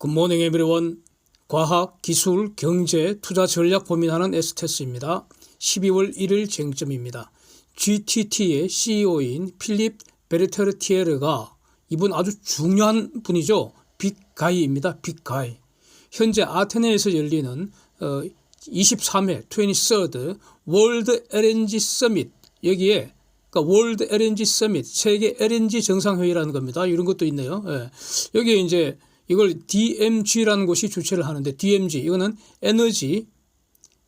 굿모닝 에브리원. 과학, 기술, 경제, 투자 전략 고민하는 에스테스입니다. 12월 1일 쟁점입니다. GTT의 CEO인 필립 베르테르티에르가 이분 아주 중요한 분이죠. 빅가이입니다. 빅가이. 현재 아테네에서 열리는 23회 23rd 월드 LNG 서밋, 여기에 그러니까 월드 LNG 서밋, 세계 LNG 정상회의라는 겁니다. 이런 것도 있네요. 예. 여기에 이제 이걸 DMG라는 곳이 주최를 하는데, DMG 이거는 에너지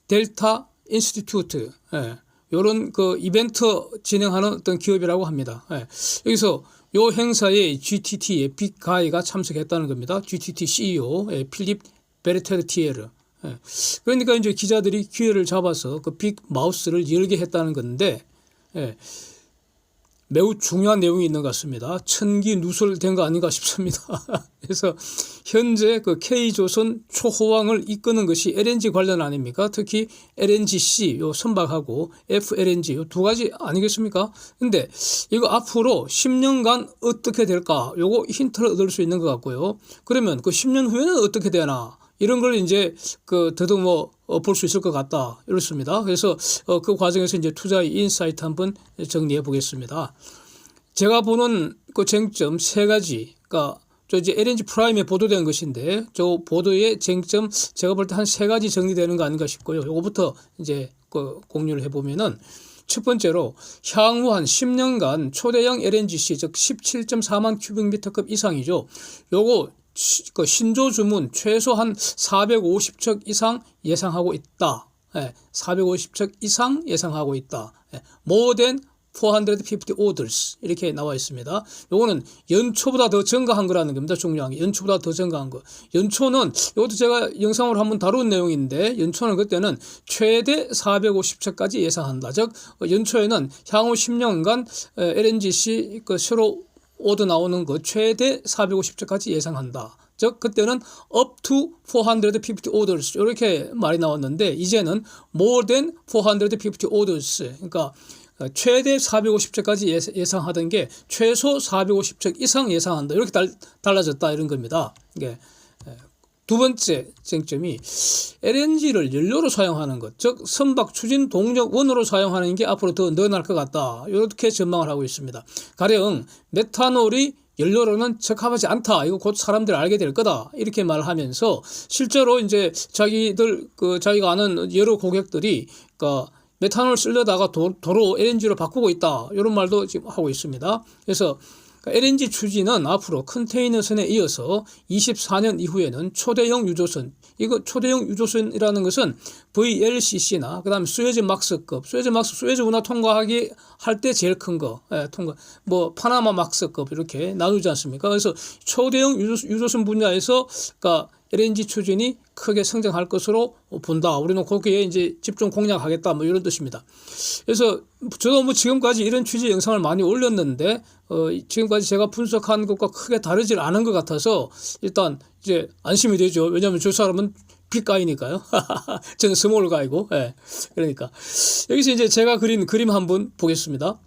델타 인스티튜트, 예, 이런 그 이벤트 진행하는 어떤 기업이라고 합니다. 예. 여기서 요 행사에 GTT의 빅가이가 참석했다는 겁니다. GTT CEO 필립 베르테르티에르. 예. 그러니까 이제 기자들이 기회를 잡아서 그 빅 마우스를 열게 했다는 건데, 예, 매우 중요한 내용이 있는 것 같습니다. 천기 누설된 거 아닌가 싶습니다. 그래서 현재 그 K조선 초호황을 이끄는 것이 LNG 관련 아닙니까? 특히 LNGC 요 선박하고 FLNG 요 두 가지 아니겠습니까? 근데 이거 앞으로 10년간 어떻게 될까? 요거 힌트를 얻을 수 있는 것 같고요. 그러면 그 10년 후에는 어떻게 되나? 이런 걸 이제 그 더듬어 볼 수 있을 것 같다, 이렇습니다. 그래서 그 과정에서 이제 투자의 인사이트 한번 정리해 보겠습니다. 제가 보는 그 쟁점 세 가지, 그러니까 저 이제 LNG 프라임에 보도된 것인데, 저 보도의 쟁점 제가 볼 때 한 세 가지 정리되는 거 아닌가 싶고요. 요거부터 이제 그 공유를 해보면은, 첫 번째로 향후 한 10년간 초대형 LNGC, 즉 17.4만 큐빅미터급 이상이죠. 요거 그 신조 주문 최소 한 450척 이상 예상하고 있다. 예, 450척 이상 예상하고 있다. 예, more than 450 orders 이렇게 나와 있습니다. 요거는 연초보다 더 증가한 거라는 겁니다. 중요한 게 연초보다 더 증가한 거. 연초는 이것도 제가 영상으로 한번 다룬 내용인데, 연초는 그때는 최대 450척까지 예상한다. 즉 연초에는 향후 10년간 LNGC 그 새로 오더 나오는 거 최대 450척까지 예상한다. 즉 그때는 up to 450 orders 이렇게 말이 나왔는데, 이제는 more than 450 orders, 그러니까 최대 450척까지 예상하던 게 최소 450척 이상 예상한다, 이렇게 달라졌다, 이런 겁니다. 이게 두 번째 쟁점이 LNG를 연료로 사용하는 것, 즉 선박 추진 동력원으로 사용하는 게 앞으로 더 늘어날 것 같다, 이렇게 전망을 하고 있습니다. 가령 메탄올이 연료로는 적합하지 않다, 이거 곧 사람들이 알게 될 거다, 이렇게 말하면서 실제로 이제 자기가 아는 여러 고객들이 그러니까 메탄올 쓰려다가 도로 LNG로 바꾸고 있다, 이런 말도 지금 하고 있습니다. 그래서 LNG 추진은 앞으로 컨테이너선에 이어서 24년 이후에는 초대형 유조선, 이거 초대형 유조선이라는 것은 VLCC나 그다음에 수에즈 막스급, 수에즈 운하 통과하기 할 때 제일 큰 거, 통과, 뭐 파나마 막스급 이렇게 나누지 않습니까? 그래서 초대형 유조선 분야에서 그러니까 LNG 추진이 크게 성장할 것으로 본다. 우리는 거기에 이제 집중 공략하겠다, 뭐 이런 뜻입니다. 그래서 저도 뭐 지금까지 이런 취지 영상을 많이 올렸는데, 지금까지 제가 분석한 것과 크게 다르질 않은 것 같아서 일단 이제 안심이 되죠. 왜냐하면 저 사람은 빅가이니까요. 저는 스몰 가이고. 예. 그러니까 여기서 이제 제가 그린 그림 한번 보겠습니다.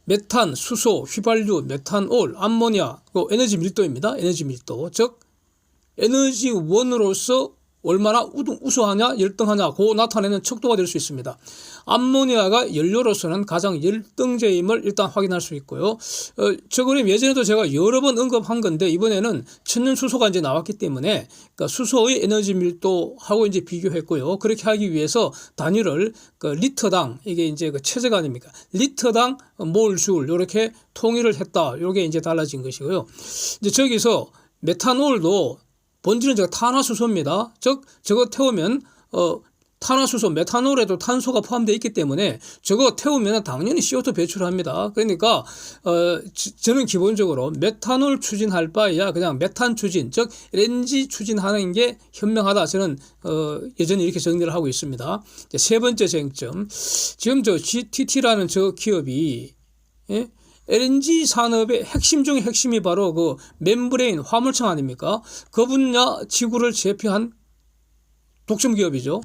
메탄, 수소, 휘발유, 메탄올, 암모니아, 에너지 밀도입니다. 에너지 밀도. 즉 에너지원으로서 얼마나 우수하냐, 열등하냐, 고 나타내는 척도가 될 수 있습니다. 암모니아가 연료로서는 가장 열등제임을 일단 확인할 수 있고요. 저 그림 예전에도 제가 여러 번 언급한 건데, 이번에는 천연수소가 이제 나왔기 때문에 그러니까 수소의 에너지 밀도하고 이제 비교했고요. 그렇게 하기 위해서 단위를 그 리터당, 이게 이제 그 체제가 아닙니까? 리터당 몰줄 이렇게 통일을 했다. 이게 이제 달라진 것이고요. 이제 저기서 메탄올도 본질은 제가 탄화수소입니다. 즉 저거 태우면 탄화수소, 메탄올에도 탄소가 포함되어 있기 때문에 저거 태우면 당연히 CO2 배출합니다. 그러니까 저는 기본적으로 메탄올 추진할 바에야 그냥 메탄 추진, 즉 LNG 추진하는 게 현명하다, 저는 여전히 이렇게 정리를 하고 있습니다. 세 번째 쟁점, 지금 저 GTT라는 저 기업이, 예? LNG 산업의 핵심 중의 핵심이 바로 그 멤브레인 화물청 아닙니까? 그 분야 지구를 제패한 독점 기업이죠.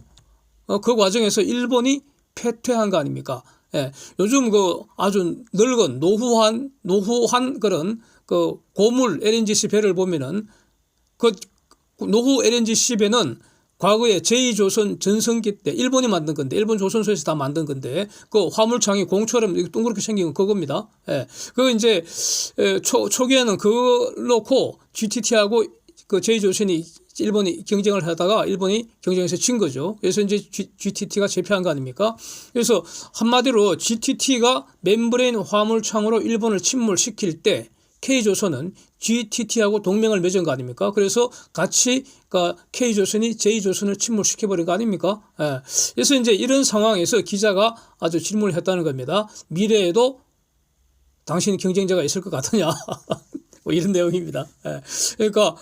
그 과정에서 일본이 패퇴한 거 아닙니까? 예, 요즘 그 아주 늙은 노후한 그런 그 고물 LNGC 배를 보면은 노후 LNG 시배는 과거에 제2조선 전성기 때 일본이 만든 건데, 일본 조선소에서 다 만든 건데, 그 화물창이 공처럼 동그랗게 생긴 건 그겁니다. 예. 그거 이제, 초기에는 그걸 놓고 GTT하고 그 제2조선이 일본이 경쟁을 하다가 일본이 경쟁에서 진 거죠. 그래서 이제 GTT가 제패한 거 아닙니까? 그래서 한마디로 GTT가 멤브레인 화물창으로 일본을 침몰시킬 때 K조선은 GTT하고 동맹을 맺은 거 아닙니까? 그래서 같이 그러니까 K조선이 제2조선을 침몰시켜버린 거 아닙니까? 예. 그래서 이제 이런 상황에서 기자가 아주 질문을 했다는 겁니다. 미래에도 당신 경쟁자가 있을 것 같으냐? 뭐 이런 내용입니다. 예. 그러니까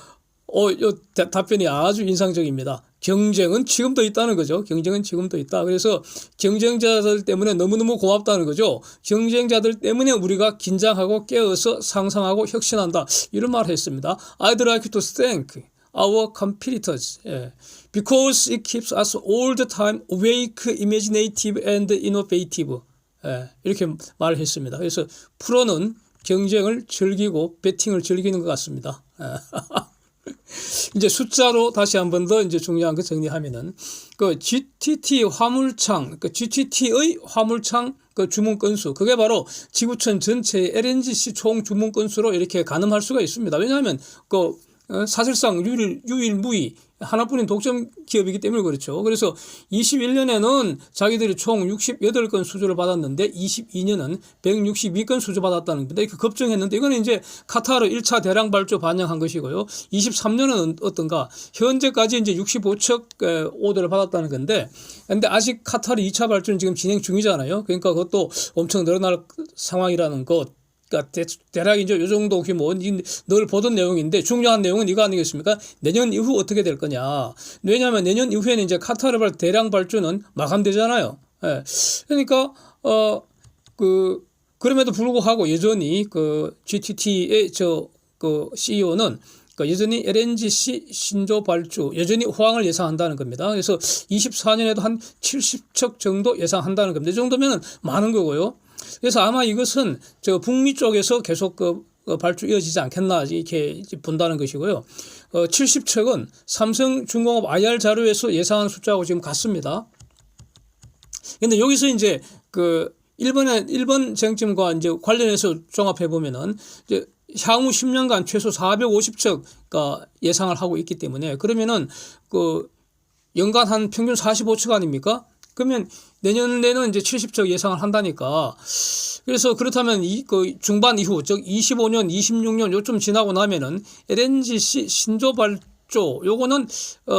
요 답변이 아주 인상적입니다. 경쟁은 지금도 있다는 거죠. 경쟁은 지금도 있다. 그래서 경쟁자들 때문에 너무너무 고맙다는 거죠. 경쟁자들 때문에 우리가 긴장하고 깨어서 상상하고 혁신한다. 이런 말을 했습니다. I'd like to thank our competitors because it keeps us all the time awake, imaginative and innovative. 이렇게 말을 했습니다. 그래서 프로는 경쟁을 즐기고 배팅을 즐기는 것 같습니다. 이제 숫자로 다시 한 번 더 이제 중요한 거 정리하면은 그 GTT 화물창, 그 GTT의 화물창 그 주문 건수, 그게 바로 지구촌 전체의 LNGC 총 주문 건수로 이렇게 가늠할 수가 있습니다. 왜냐하면 그 사실상 유일무이 하나뿐인 독점 기업이기 때문에 그렇죠. 그래서 21년에는 자기들이 총 68건 수주를 받았는데 22년은 162건 수주 받았다는 건데 이렇게 급증했는데 이거는 이제 카타르 1차 대량 발주 반영한 것이고요. 23년은 어떤가? 현재까지 이제 65척 오더를 받았다는 건데 근데 아직 카타르 2차 발주는 지금 진행 중이잖아요. 그러니까 그것도 엄청 늘어날 상황이라는 것. 그러니까 대략 이제 이 정도 규모 늘 보던 내용인데 중요한 내용은 이거 아니겠습니까? 내년 이후 어떻게 될 거냐? 왜냐하면 내년 이후에는 이제 카타르발 대량 발주는 마감되잖아요. 예. 그러니까 그럼에도 불구하고 여전히 그 GTT의 그 CEO는 여전히 LNGC 신조 발주 여전히 호황을 예상한다는 겁니다. 그래서 24년에도 한 70척 정도 예상한다는 겁니다. 이 정도면 많은 거고요. 그래서 아마 이것은 북미 쪽에서 계속 발주 이어지지 않겠나 이렇게 본다는 것이고요. 70척은 삼성중공업 IR 자료에서 예상한 숫자하고 지금 같습니다. 근데 여기서 이제 일본 쟁점과 이제 관련해서 종합해 보면은 이제 향후 10년간 최소 450척 예상을 하고 있기 때문에 그러면은 연간 한 평균 45척 아닙니까? 그러면 내년에는 이제 70척 예상을 한다니까. 그래서 그렇다면 중반 이후, 즉 25년, 26년 요쯤 지나고 나면은 LNGC 신조 발주 요거는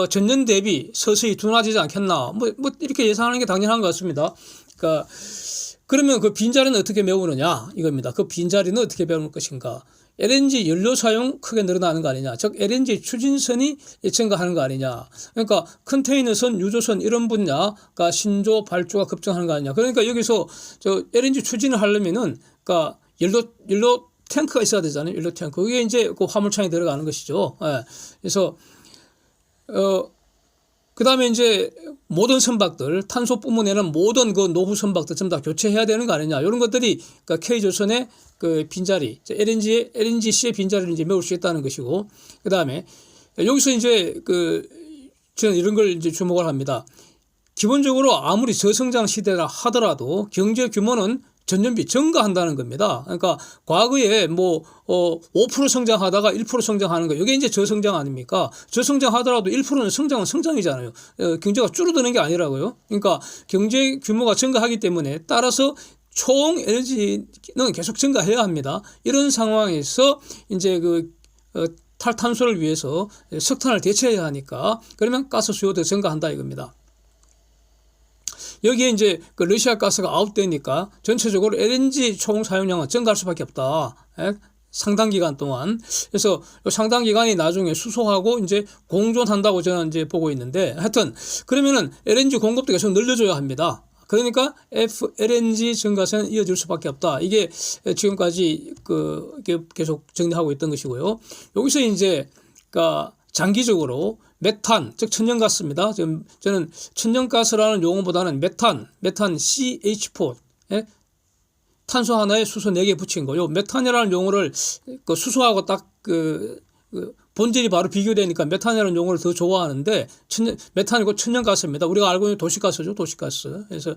전년 대비 서서히 둔화되지 않겠나. 뭐 이렇게 예상하는 게 당연한 것 같습니다. 그러니까 그러면 그 빈자리는 어떻게 메우느냐 이겁니다. 그 빈자리는 어떻게 메울 것인가. LNG 연료 사용 크게 늘어나는 거 아니냐. 즉 LNG 추진선이 증가하는 거 아니냐. 그러니까 컨테이너선, 유조선 이런 분야가 신조 발주가 급증하는 거 아니냐. 그러니까 여기서 LNG 추진을 하려면은 그러니까 연료 탱크가 있어야 되잖아요. 연료 탱크. 그게 이제 그 화물창에 들어가는 것이죠. 예. 그래서 그다음에 이제 모든 선박들 탄소 뿜어내는 모든 그 노후 선박들 전부 다 교체해야 되는 거 아니냐. 이런 것들이 그러니까 K조선의 그 빈자리, LNGC의 빈자리를 이제 메울 수 있다는 것이고, 그 다음에 여기서 이제 저는 이런 걸 이제 주목을 합니다. 기본적으로 아무리 저성장 시대라 하더라도 경제 규모는 전년비 증가한다는 겁니다. 그러니까 과거에 5% 성장하다가 1% 성장하는 거, 이게 이제 저성장 아닙니까? 저성장하더라도 1%는 성장은 성장이잖아요. 경제가 줄어드는 게 아니라고요. 그러니까 경제 규모가 증가하기 때문에 따라서 총 에너지는 계속 증가해야 합니다. 이런 상황에서 이제 탈탄소를 위해서 석탄을 대체해야 하니까 그러면 가스 수요도 증가한다 이겁니다. 여기에 이제 러시아 가스가 아웃되니까 전체적으로 LNG 총 사용량은 증가할 수밖에 없다. 상당 기간 동안. 그래서 상당 기간이 나중에 수소하고 이제 공존한다고 저는 이제 보고 있는데 하여튼 그러면은 LNG 공급도 계속 늘려줘야 합니다. 그러니까 FLNG 증가세는 이어질 수밖에 없다. 이게 지금까지 계속 정리하고 있던 것이고요. 여기서 이제 장기적으로 메탄, 즉 천연가스입니다. 지금 저는 천연가스라는 용어보다는 메탄 CH4, 탄소 하나에 수소 4개 붙인 거요. 메탄이라는 용어를 수소하고 딱 본질이 바로 비교되니까 메탄이라는 용어를 더 좋아하는데 메탄이고 천연가스입니다. 우리가 알고 있는 도시가스죠. 도시가스. 그래서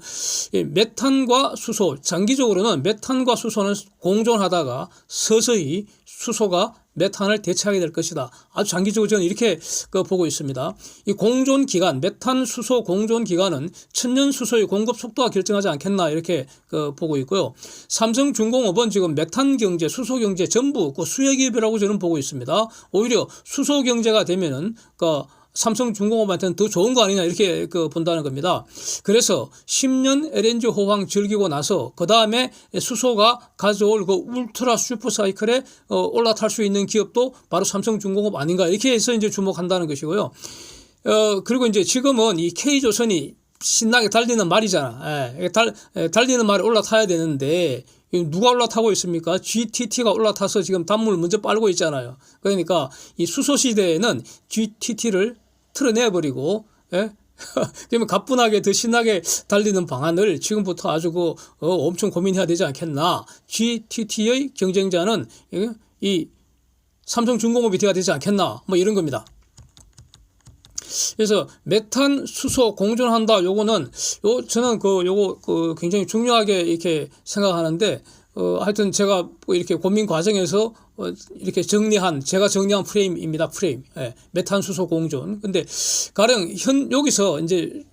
이 메탄과 수소 장기적으로는 메탄과 수소는 공존하다가 서서히 수소가 메탄을 대체하게 될 것이다. 아주 장기적으로 저는 이렇게 보고 있습니다. 이 공존 기간, 메탄 수소 공존 기간은 천연 수소의 공급 속도가 결정하지 않겠나 이렇게 보고 있고요. 삼성중공업은 지금 메탄 경제, 수소 경제 전부 수혜기업이라고 저는 보고 있습니다. 오히려 수소 경제가 되면은 삼성중공업한테는 더 좋은 거 아니냐 이렇게 본다는 겁니다. 그래서 10년 LNG 호황 즐기고 나서 그 다음에 수소가 가져올 울트라 슈퍼 사이클에 올라탈 수 있는 기업도 바로 삼성중공업 아닌가 이렇게 해서 이제 주목한다는 것이고요. 그리고 이제 지금은 이 K조선이 신나게 달리는 말이잖아. 달리는 말이 올라타야 되는데 누가 올라타고 있습니까? GTT가 올라타서 지금 단물을 먼저 빨고 있잖아요. 그러니까 이 수소 시대에는 GTT를 틀어내버리고, 그러면 가뿐하게 더 신나게 달리는 방안을 지금부터 아주 엄청 고민해야 되지 않겠나. GTT의 경쟁자는 이 삼성중공업이 돼야 되지 않겠나. 뭐 이런 겁니다. 그래서 메탄 수소 공존한다. 요거는 저는 요거 굉장히 중요하게 이렇게 생각하는데 하여튼 제가 이렇게 고민 과정에서 이렇게 제가 정리한 프레임입니다. 프레임. 메탄 수소 공존. 근데 가령 여기서 이제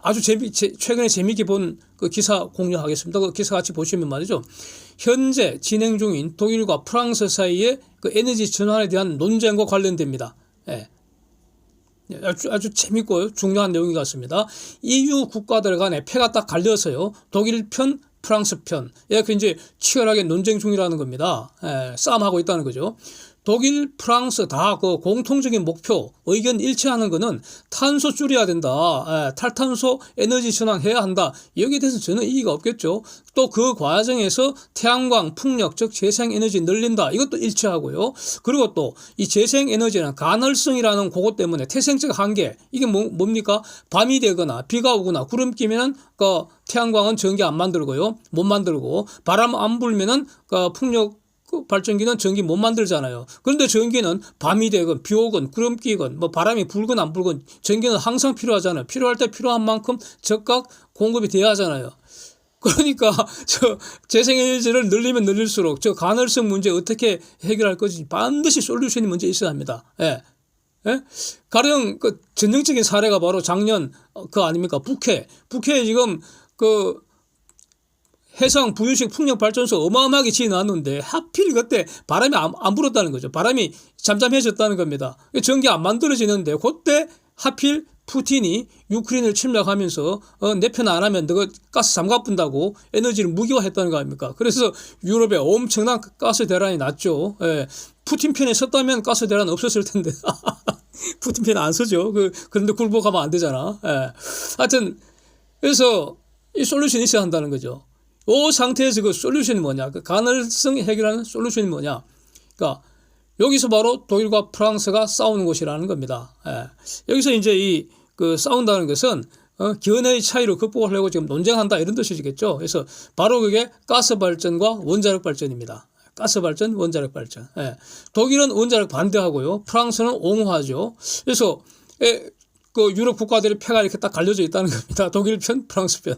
아주 최근에 재미있게 본 기사 공유하겠습니다. 그 기사 같이 보시면 말이죠. 현재 진행 중인 독일과 프랑스 사이의 에너지 전환에 대한 논쟁과 관련됩니다. 아주 재밌고 중요한 내용인 것 같습니다. EU 국가들 간에 패가 딱 갈려서요. 독일 편, 프랑스 편. 이렇게 이제 치열하게 논쟁 중이라는 겁니다. 싸움하고 있다는 거죠. 독일, 프랑스 다 공통적인 목표, 의견 일치하는 거는 탄소 줄여야 된다. 탈탄소 에너지 전환해야 한다. 여기에 대해서 저는 이의가 없겠죠. 또 그 과정에서 태양광, 풍력, 즉 재생에너지 늘린다. 이것도 일치하고요. 그리고 또 이 재생에너지는 가널성이라는 그것 때문에 태생적 한계. 이게 뭡니까? 밤이 되거나 비가 오거나 구름 끼면은 태양광은 전기 안 만들고요. 못 만들고 바람 안 불면은 풍력 발전기는 전기 못 만들잖아요. 그런데 전기는 밤이 되건 비 오건 구름 끼건 바람이 불건 안 불건 전기는 항상 필요하잖아요. 필요할 때 필요한 만큼 즉각 공급이 돼야 하잖아요. 그러니까 재생에너지를 늘리면 늘릴수록 가널성 문제 어떻게 해결할 것인지 반드시 솔루션이 먼저 있어야 합니다. 가령 전형적인 사례가 바로 작년 아닙니까? 북해 지금 해상 부유식 풍력 발전소 어마어마하게 지어놨는데 하필 그때 바람이 안 불었다는 거죠. 바람이 잠잠해졌다는 겁니다. 전기 안 만들어지는데 그때 하필 푸틴이 유크레인을 침략하면서 내 편 안 하면 너가 가스 잠가 분다고 에너지를 무기화했다는 거 아닙니까? 그래서 유럽에 엄청난 가스 대란이 났죠. 푸틴 편에 섰다면 가스 대란 없었을 텐데 푸틴 편에 안 서죠. 그런데 굴복하면 안 되잖아. 하여튼 그래서 이 솔루션이 있어야 한다는 거죠. 이 상태에서 솔루션이 뭐냐? 가능성 해결하는 솔루션이 뭐냐? 그러니까 여기서 바로 독일과 프랑스가 싸우는 곳이라는 겁니다. 여기서 이제 싸운다는 것은 견해의 차이로 극복하려고 지금 논쟁한다 이런 뜻이겠죠. 그래서 바로 그게 가스 발전과 원자력 발전입니다. 가스 발전, 원자력 발전. 독일은 원자력 반대하고요. 프랑스는 옹호하죠. 그래서 유럽 국가들의 패가 이렇게 딱 갈려져 있다는 겁니다. 독일 편, 프랑스 편.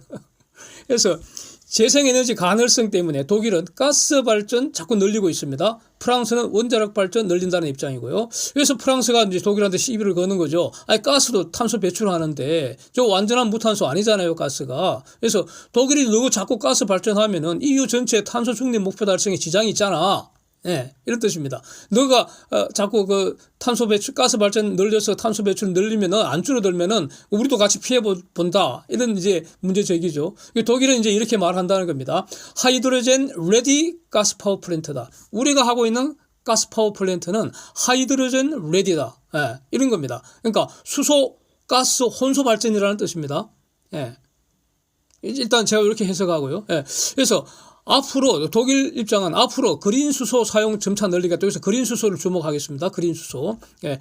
그래서 재생에너지 가능성 때문에 독일은 가스 발전 자꾸 늘리고 있습니다. 프랑스는 원자력 발전 늘린다는 입장이고요. 그래서 프랑스가 이제 독일한테 시비를 거는 거죠. 가스도 탄소 배출하는데 저 완전한 무탄소 아니잖아요, 가스가. 그래서 독일이 너가 자꾸 가스 발전하면은 EU 전체 탄소 중립 목표 달성에 지장이 있잖아. 이런 뜻입니다. 너가 자꾸 가스 발전 늘려서 탄소 배출 늘리면은 안 줄어들면은 우리도 같이 피해 본다. 이런 이제 문제 제기죠. 독일은 이제 이렇게 말한다는 겁니다. 하이드로젠 레디 가스 파워 플랜트다. 우리가 하고 있는 가스 파워 플랜트는 하이드로젠 레디다. 이런 겁니다. 그러니까 수소 가스 혼소 발전이라는 뜻입니다. 일단 제가 이렇게 해석하고요. 그래서 앞으로 독일 입장은 앞으로 그린 수소 사용 점차 늘리겠다. 여기서 그린 수소를 주목하겠습니다. 그린 수소.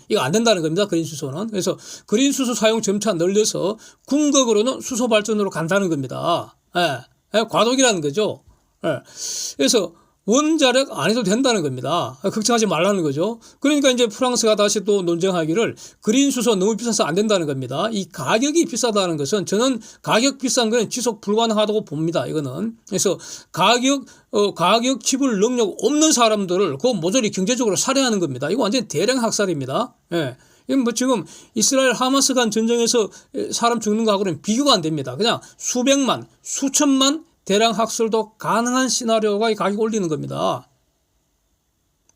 이거 안 된다는 겁니다. 그린 수소는. 그래서 그린 수소 사용 점차 늘려서 궁극으로는 수소 발전으로 간다는 겁니다. 과도기라는 거죠. 그래서 원자력 안 해도 된다는 겁니다. 걱정하지 말라는 거죠. 그러니까 이제 프랑스가 다시 또 논쟁하기를 그린 수소 너무 비싸서 안 된다는 겁니다. 이 가격이 비싸다는 것은 저는 가격 비싼 거는 지속 불가능하다고 봅니다. 이거는. 그래서 가격 지불 능력 없는 사람들을 그 모조리 경제적으로 살해하는 겁니다. 이거 완전히 대량 학살입니다. 예. 이건 뭐 지금 이스라엘 하마스 간 전쟁에서 사람 죽는 거하고는 비교가 안 됩니다. 그냥 수백만, 수천만 대량 학살도 가능한 시나리오가 이 가격 올리는 겁니다.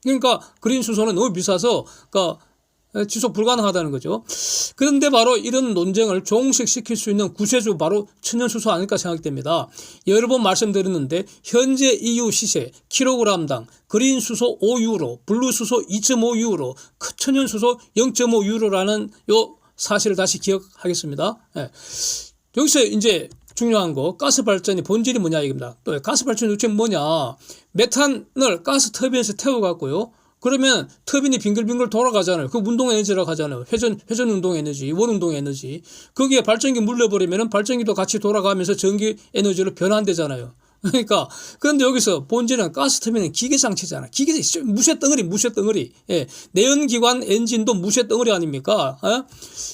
그러니까 그린 수소는 너무 비싸서 그러니까 지속 불가능하다는 거죠. 그런데 바로 이런 논쟁을 종식시킬 수 있는 구세주 바로 천연수소 아닐까 생각됩니다. 여러 번 말씀드렸는데 현재 EU 시세 킬로그램당 그린 수소 5유로, 블루 수소 2.5유로, 천연수소 0.5유로라는 요 사실을 다시 기억하겠습니다. 네. 여기서 이제 중요한 거 가스 발전의 본질이 뭐냐 이겁니다. 또 가스 발전이 도대체 뭐냐? 메탄을 가스 터빈에서 태워갖고요. 그러면 터빈이 빙글빙글 돌아가잖아요. 그 운동 에너지라고 하잖아요. 회전 운동 에너지, 원 운동 에너지. 거기에 발전기 물려버리면 발전기도 같이 돌아가면서 전기 에너지로 변환되잖아요. 그러니까 그런데 여기서 본질은 가스 터빈은 기계 장치잖아. 기계 무쇠 덩어리. 예. 내연기관 엔진도 무쇠 덩어리 아닙니까?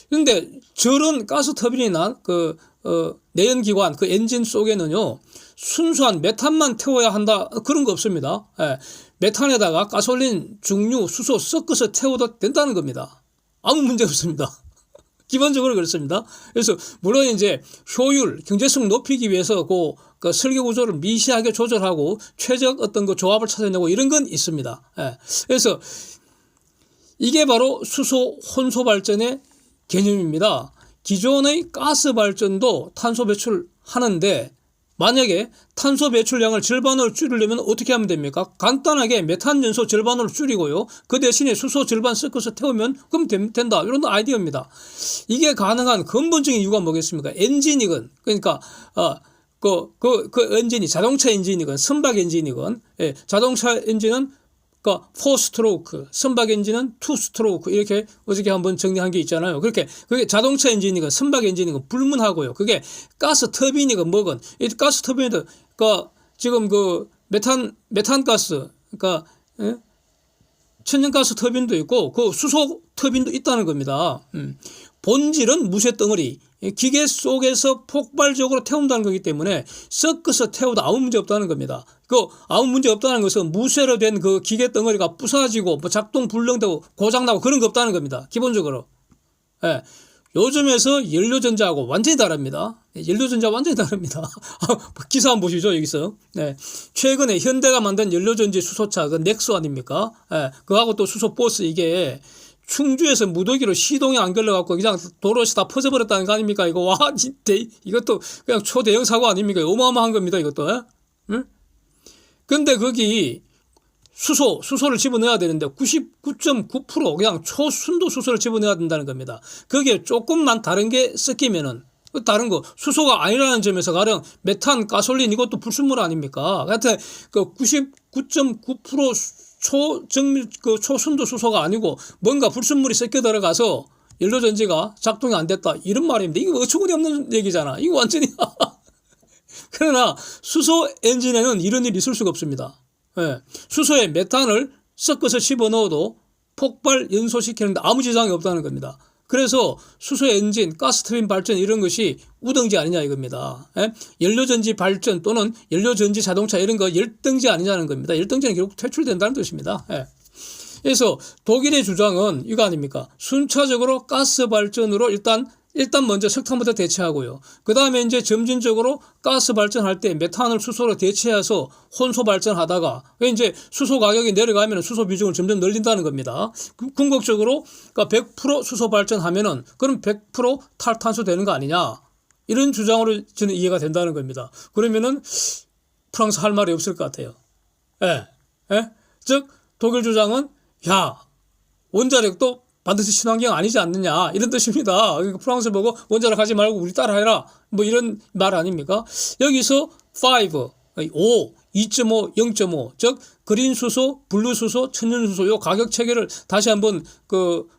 그런데 저런 가스 터빈이 난 내연기관 그 엔진 속에는요 순수한 메탄만 태워야 한다 그런 거 없습니다. 예. 메탄에다가 가솔린, 중류, 수소 섞어서 태워도 된다는 겁니다. 아무 문제 없습니다. 기본적으로 그렇습니다. 그래서 물론 이제 효율, 경제성 높이기 위해서 그 설계 구조를 미세하게 조절하고 최적 어떤 그 조합을 찾아내고 이런 건 있습니다. 예. 그래서 이게 바로 수소 혼소 발전의 개념입니다. 기존의 가스 발전도 탄소 배출하는데 만약에 탄소 배출량을 절반으로 줄이려면 어떻게 하면 됩니까? 간단하게 메탄 연소 절반으로 줄이고요. 그 대신에 수소 절반 섞어서 태우면 그럼 된다. 이런 아이디어입니다. 이게 가능한 근본적인 이유가 뭐겠습니까? 엔진이건 그러니까 그 엔진이 자동차 엔진이건 선박 엔진이건 예, 자동차 엔진은 그러니까 4스트로크, 선박 엔진은 2스트로크 이렇게 어저께 한번 정리한 게 있잖아요. 그렇게 그게 자동차 엔진이건 선박 엔진이건 불문하고요. 그게 가스 터빈이건 뭐건 이 가스 터빈도 그러니까 지금 그 메탄 가스 그러니까 예? 천연가스 터빈도 있고 그 수소 터빈도 있다는 겁니다. 본질은 무쇠 덩어리 기계 속에서 폭발적으로 태운다는 거기 때문에 섞어서 태워도 아무 문제 없다는 겁니다. 그 아무 문제 없다는 것은 무쇠로 된 그 기계 덩어리가 부서지고 뭐 작동 불능되고 고장나고 그런 거 없다는 겁니다. 기본적으로. 예. 요즘에서 연료전자하고 완전히 다릅니다. 연료전자 완전히 다릅니다. 기사 한번 보시죠, 여기서. 네. 최근에 현대가 만든 연료전지 수소차, 그 넥스 아닙니까? 네. 그거하고 또 수소버스 이게 충주에서 무더기로 시동이 안 걸려갖고 그냥 도로에서 다 퍼져버렸다는 거 아닙니까? 이거, 와, 이것도 그냥 초대형 사고 아닙니까? 어마어마한 겁니다, 이것도. 응? 근데 거기 수소를 집어넣어야 되는데 99.9% 그냥 초순도 수소를 집어넣어야 된다는 겁니다. 거기에 조금만 다른 게 섞이면은 다른 거 수소가 아니라는 점에서 가령 메탄, 가솔린 이것도 불순물 아닙니까? 하여튼 그 99.9% 초순도 수소가 아니고 뭔가 불순물이 섞여 들어가서 연료전지가 작동이 안 됐다 이런 말입니다. 이거 어처구니 없는 얘기잖아. 이거 완전히 그러나 수소 엔진에는 이런 일이 있을 수가 없습니다. 예. 수소에 메탄을 섞어서 집어넣어도 폭발 연소시키는데 아무 지장이 없다는 겁니다. 그래서 수소 엔진, 가스터빈 발전 이런 것이 우등지 아니냐 이겁니다. 예? 연료전지 발전 또는 연료전지 자동차 이런 거 열등지 아니냐는 겁니다. 열등지는 결국 퇴출된다는 뜻입니다. 예. 그래서 독일의 주장은 이거 아닙니까? 순차적으로 가스 발전으로 일단 먼저 석탄부터 대체하고요. 그 다음에 이제 점진적으로 가스 발전할 때 메탄을 수소로 대체해서 혼소 발전하다가 이제 수소 가격이 내려가면 수소 비중을 점점 늘린다는 겁니다. 궁극적으로 그러니까 100% 수소 발전하면은 그럼 100% 탈탄소 되는 거 아니냐. 이런 주장으로 저는 이해가 된다는 겁니다. 그러면은 프랑스 할 말이 없을 것 같아요. 예. 예? 즉, 독일 주장은 야, 원자력도 반드시 친환경 아니지 않느냐 이런 뜻입니다. 그러니까 프랑스 보고 원자력 하지 말고 우리 따라해라 뭐 이런 말 아닙니까? 여기서 5, 2.5, 0.5 즉 그린 수소, 블루 수소, 천연 수소 요 가격 체계를 다시 한번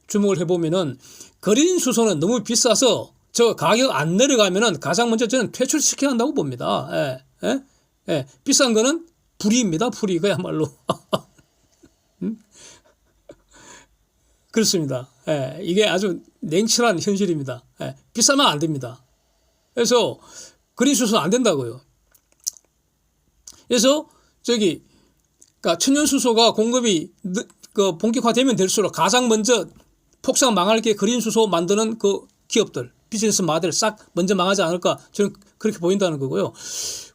주목을 해보면은 그린 수소는 너무 비싸서 저 가격 안 내려가면은 가장 먼저 저는 퇴출시켜야 한다고 봅니다. 예. 비싼 거는 불이입니다. 불이 그야말로. 그렇습니다. 예, 이게 아주 냉철한 현실입니다. 예, 비싸면 안 됩니다. 그래서 그린 수소 안 된다고요. 그래서 그러니까 천연수소가 공급이 본격화되면 될수록 가장 먼저 폭삭 망할 게 그린 수소 만드는 그 기업들, 비즈니스 모델 싹 먼저 망하지 않을까 저는 그렇게 보인다는 거고요.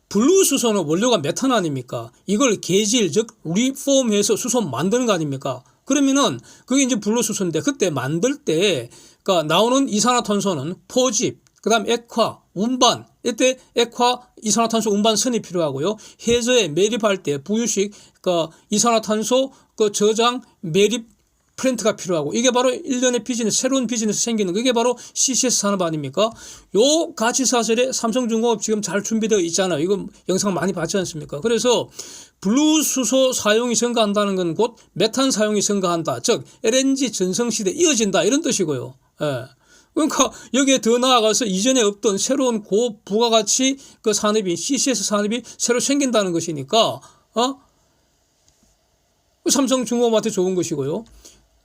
블루 수소는 원료가 메탄 아닙니까? 이걸 계질 즉 리폼해서 수소 만드는 거 아닙니까? 그러면은 그게 이제 블루 수소인데 그때 만들 때 그러니까 나오는 이산화탄소는 포집, 그다음 액화, 운반, 이때 액화, 이산화탄소 운반선이 필요하고요. 해저에 매립할 때 부유식 그러니까 이산화탄소 그 저장 매립 플랜트가 필요하고 이게 바로 일련의 비즈니스, 새로운 비즈니스 생기는 거, 이게 바로 CCS 산업 아닙니까? 요 가치사설에 삼성중공업 지금 잘 준비되어 있잖아요. 이거 영상 많이 봤지 않습니까? 그래서 블루 수소 사용이 증가한다는 건 곧 메탄 사용이 증가한다. 즉 LNG 전성시대 이어진다 이런 뜻이고요. 예. 그러니까 여기에 더 나아가서 이전에 없던 새로운 고부가가치 그 산업이 CCS 산업이 새로 생긴다는 것이니까 삼성중공업한테 좋은 것이고요.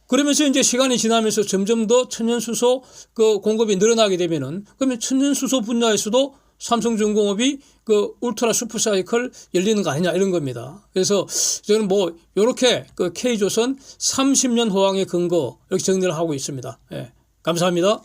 그러면서 이제 시간이 지나면서 점점 더 천연수소 그 공급이 늘어나게 되면은 그러면 천연수소 분야에서도 삼성중공업이 그 울트라 슈퍼사이클 열리는 거 아니냐 이런 겁니다. 그래서 저는 뭐 이렇게 그 K조선 30년 호황의 근거 이렇게 정리를 하고 있습니다. 예. 감사합니다.